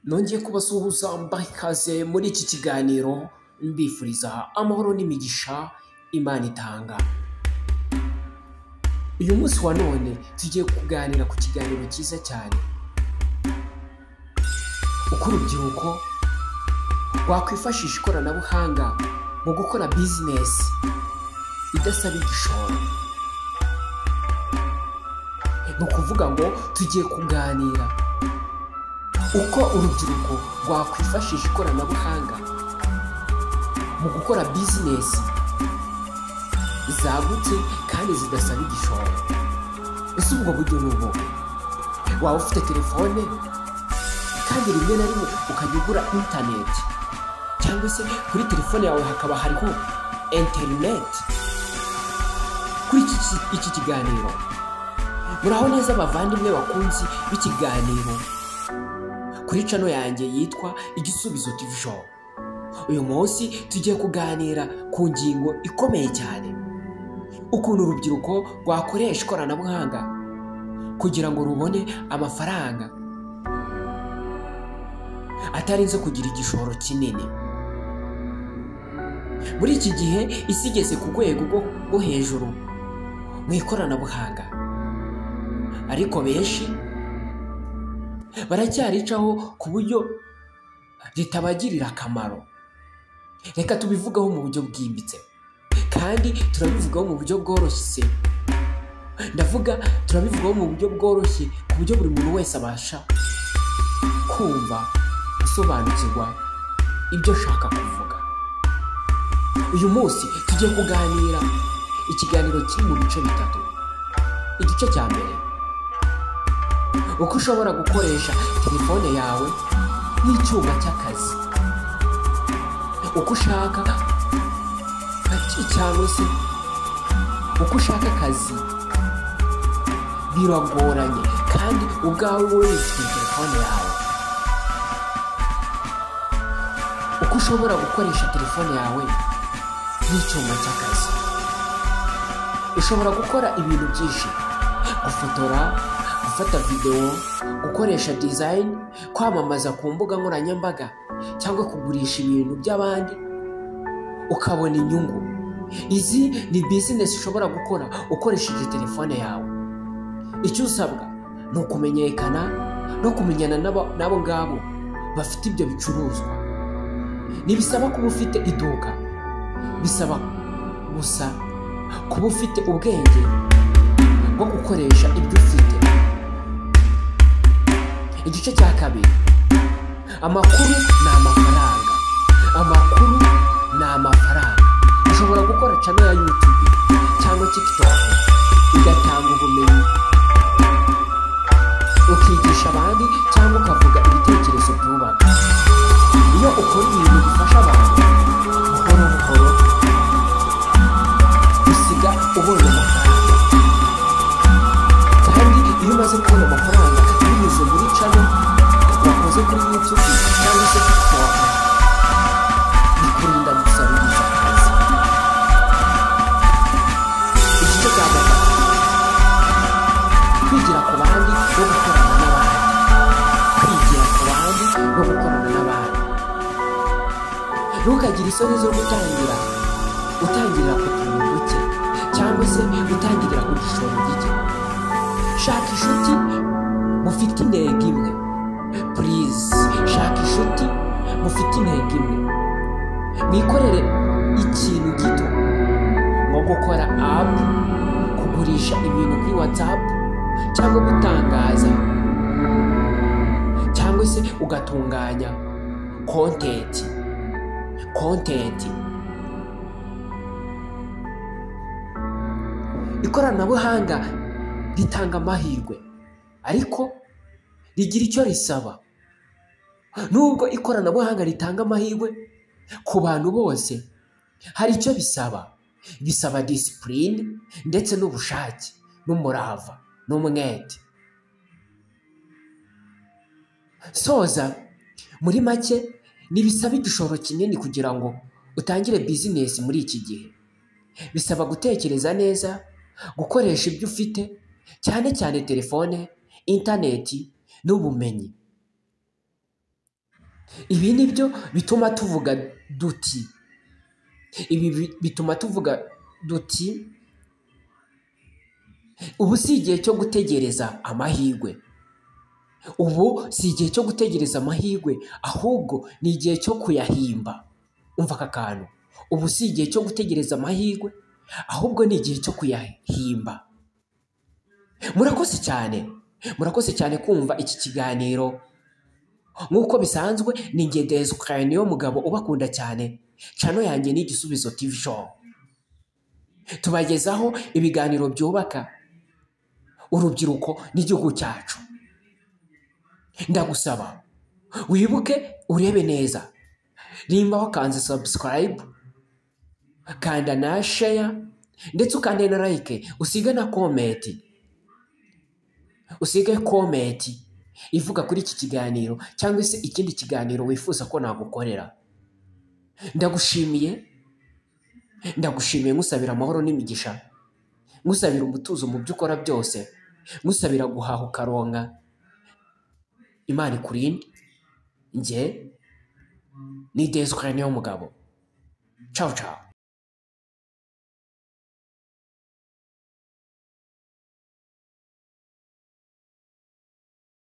Nongeye kubasuhuza mbaha ikaze muri iki kiganiro mbifuriza amahoro n'imigisha Imana itanga. Uyu munsi wa none tugiye kuganira ku kiganiro cyiza cyane, uko urubyiruko rwakwifashisha ikoranabuhanga mu gukora bizinesi idasaba igishoro. Ni ukuvuga ngo tugiye kuganira uko urubyiruko rwakwifashisha ikoranabuhanga mu gukora bizinesi zagutse kandi zidasaba igishoro. Ese ubwo buryo ni ubu? Waba ufite telefone kandi rimwe na rimwe ukajya ugura interineti, cyangwa se kuri telefone yawe hakaba hariho interineti. Kuri iki kiganiro muraho neza abavandimwe bakunzi b'ikiganiro kuri channel yanjye yitwa Igisubizo TV Show. Uyu munsi tugiye kuganira ku ngingo ikomeye cyane, ukuntu urubyiruko rwakoresha ikoranabuhanga kugira ngo rubone amafaranga atarinze kugira igishoro kinini. Muri iki gihe isi igeze ku rwego rwo hejuru mu ikoranabuhanga, ariko benshi baracyaricaho ku buryo ritabagirira akamaro. Reka tubivugaho mu buryo bwimbitse kandi turabivugaho mu buryo bworoshye. Turabivugaho mu buryo bworoshye ku buryo buri muntu wese abasha kumva, gusobanukirwa ibyo ashaka kuvuga. Uyu munsi tugiye kuganira ikiganiro kiri mu bice bitatu. Igice cya mbere, uko ushobora gukoresha telefone yawe nk'icyuma cy'akazi, uko ushaka cyangwa se uko ushaka akazi biragoranye kandi ubwawe wifite telefone yawe. Uko ushobora gukoresha telefone yawe nk'icyuma cy'akazi. Ushobora gukora ibintu byinshi: gufotora, gufata videwo, gukoresha design, kwamamaza ku mbuga nkoranyambaga, cyangwa kugurisha ibintu by'abandi ukabona inyungu. Izi ni business ushobora gukora ukoresheje telefone yawe. Icyo usabwa ni ukumenyekana no kumenyana n'abo ngabo bafite ibyo bicuruzwa. Ntibisaba kuba ufite iduka, bisaba gusa kuba ufite ubwenge bwo gukoresha ibyo ufite. Igice cya kabiri, amakuru ni amafaranga. Amakuru ni amafaranga. Ushobora gukora channel ya YouTube cyangwa TikTok igatanga ubumenyi, ukigisha abandi cyangwa ukavuga ibitekerezo byubaka. Iyo ukora ibintu bifasha abantu, buhoro buhoro usiga ubonye amafaranga. Kandi iyo umaze kubona amafaranga binyuze muri channel wakoze kuri YouTube cyangwa se TikTok, bikurinda gusabiriza akazi. Igice cya gatatu, kwigira ku bandi no gukorana n'abandi. Kwigira ku bandi no gukorana n'abandi. Ntukagire isoni zo gutangirira ku tuntu duke, cyangwa se gutangirira ku gishoro gike. Shaka inshuti mufite intego imwe. Please, shaka inshuti mufite intego imwe. Mwikorere ikintu gito nko gukora app, kugurisha ibintu kuri WhatsApp, cyangwa gutangaza, cyangwa se ugatunganya content. Ikoranabuhanga ritanga amahirwe, ariko rigira icyo risaba. Nubwo ikoranabuhanga ritanga amahirwe ku bantu bose, hari icyo bisaba. Bisaba discipline ndetse n'ubushake n'umurava n'umwete. Soza muri make, ntibisaba igishoro kinini kugira ngo utangire bizinesi muri iki gihe. Bisaba gutekereza neza, gukoresha ibyo ufite, cyane cyane telefone, interineti n'ubumenyi. ibi nibyo bituma tuvuga duti bituma tuvuga duti ubu si igihe cyo gutegereza amahirwe. Ubu si igihe cyo gutegereza amahirwe, ahubwo ni igihe cyo kuyahimba. Umva aka kantu. Ubu si igihe cyo gutegereza amahirwe, ahubwo ni igihe cyo kuyahimba. Murakoze cyane kumva iki kiganiro. Nk'uko bisanzwe ni njye Desire Niyomugabo ubakunda cyane. Channel yanjye ni Igisubizo TV Show. Tubagezaho ibiganiro byubaka urubyiruko n'igihugu cyacu. Ndagusaba wibuke urebe neza. Nimba wakanze subscribe, kanda na share ndetse ukande na like, usige na comment. Usige comment ivuga kuri iki kiganiro cyangwa se ikindi kiganiro wifuza ko nagukorera. Ndagushimiye ngusabira amahoro n'imigisha, ngusabira umutuzo mu byo ukora byose, ngusabira guhaha ukaronka. Imana ikurinde. Njye ni Desire Niyomugabo. Ciao ciao.